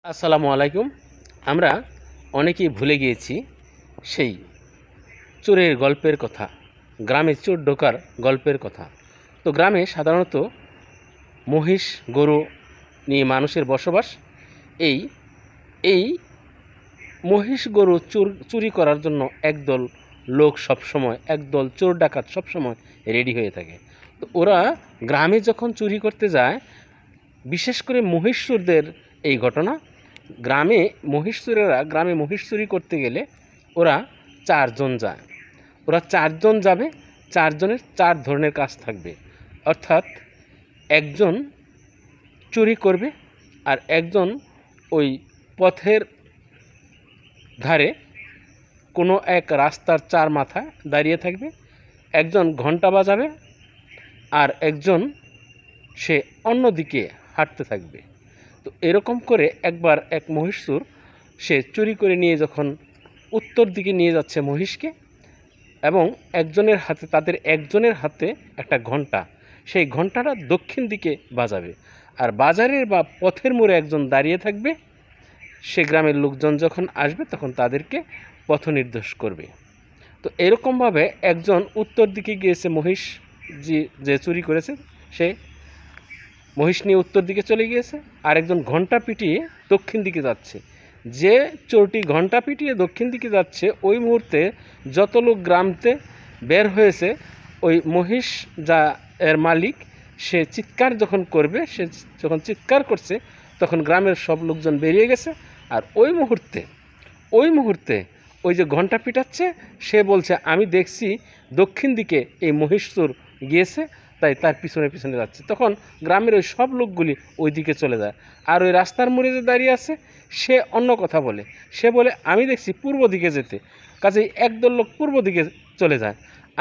আসসালামু আলাইকুম। আমরা অনেকেই ভুলে গিয়েছি সেই চোরের গল্পের কথা, গ্রামে চোর ঢোকার গল্পের কথা। তো গ্রামে সাধারণত মহিষ গরু নিয়ে মানুষের বসবাস। এই এই মহিষ গরু চুরি করার জন্য একদল লোক সবসময়, একদল চোর ডাকাত সবসময় রেডি হয়ে থাকে। তো ওরা গ্রামে যখন চুরি করতে যায়, বিশেষ করে মহিষ চোরদের এই ঘটনা। গ্রামে গ্রামে মহিষ চুরি করতে গেলে ওরা চারজন যায়। ওরা চারজন যাবে, চারজনের চার ধরনের কাজ থাকবে। অর্থাৎ একজন চুরি করবে, আর একজন ওই পথের ধারে কোনো এক রাস্তার চার মাথায় দাঁড়িয়ে থাকবে, একজন ঘন্টা বাজাবে, আর একজন সে অন্যদিকে হাঁটতে থাকবে। তো এরকম করে একবার এক মহিষচোর সে চুরি করে নিয়ে যখন উত্তর দিকে নিয়ে যাচ্ছে মহিষকে, এবং তাদের একজনের হাতে একটা ঘন্টা, সেই ঘন্টাটা দক্ষিণ দিকে বাজাবে, আর বাজারের বা পথের মোড়ে একজন দাঁড়িয়ে থাকবে। সে গ্রামের লোকজন যখন আসবে তখন তাদেরকে পথ নির্দেশ করবে। তো এরকমভাবে একজন উত্তর দিকে গিয়েছে, মহিষ যে চুরি করেছে সে মহিষ নিয়ে উত্তর দিকে চলে গিয়েছে, আর একজন ঘন্টা পিটিয়ে দক্ষিণ দিকে যাচ্ছে। যে চোরটি ঘন্টা পিটিয়ে দক্ষিণ দিকে যাচ্ছে, ওই মুহূর্তে যত লোক গ্রামতে বের হয়েছে, ওই মহিষ এর মালিক সে চিৎকার যখন করবে, সে যখন চিৎকার করছে তখন গ্রামের সব লোকজন বেরিয়ে গেছে। আর ওই মুহূর্তে ওই যে ঘন্টা পিটাচ্ছে সে বলছে, আমি দেখছি দক্ষিণ দিকে এই মহিষ চোর গিয়েছে, তাই তার পিছনে পিছনে যাচ্ছে। তখন গ্রামের ওই সব লোকগুলি ওই দিকে চলে যায়। আর ওই রাস্তার মোড়ে যে দাঁড়িয়ে আছে সে অন্য কথা বলে, সে বলে আমি দেখছি পূর্ব দিকে যেতে। কাজেই একদল লোক পূর্ব দিকে চলে যায়,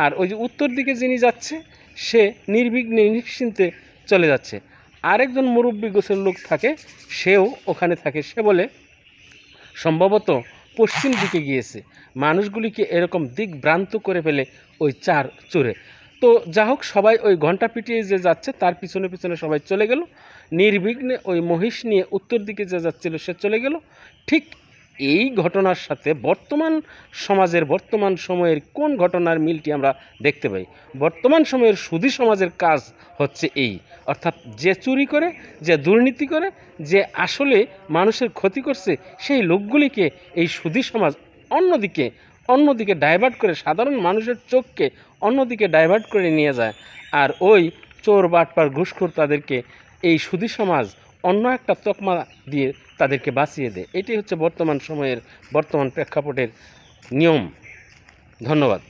আর ওই যে উত্তর দিকে যিনি যাচ্ছে সে নির্বিঘ্নে নিশ্চিন্তে চলে যাচ্ছে। আরেকজন মুরব্বী গোছের লোক থাকে, সেও ওখানে থাকে, সে বলে সম্ভবত পশ্চিম দিকে গিয়েছে। মানুষগুলিকে এরকম দিকভ্রান্ত করে ফেলে ওই চার চোরে। তো যা হোক, সবাই ওই ঘন্টা পিটিয়ে যে যাচ্ছে তার পিছনে পিছনে সবাই চলে গেল, নির্বিঘ্নে ওই মহিষ নিয়ে উত্তর দিকে যে যাচ্ছিল সে চলে গেল। ঠিক এই ঘটনার সাথে বর্তমান সময়ের কোন ঘটনার মিলটি আমরা দেখতে পাই? বর্তমান সময়ের সুধী সমাজের কাজ হচ্ছে এই, অর্থাৎ যে চুরি করে, যে দুর্নীতি করে, যে আসলে মানুষের ক্ষতি করছে, সেই লোকগুলিকে এই সুধী সমাজ অন্যদিকে ডাইভার্ট করে, সাধারণ মানুষের চোখকে অন্যদিকে ডাইভার্ট করে নিয়ে যায়। আর ওই চোর বাটপার ঘুষখোর তাদেরকে এই সুধী সমাজ অন্য একটা তকমা দিয়ে তাদেরকে বাঁচিয়ে দেয়। এটি হচ্ছে বর্তমান সময়ের, বর্তমান প্রেক্ষাপটের নিয়ম। ধন্যবাদ।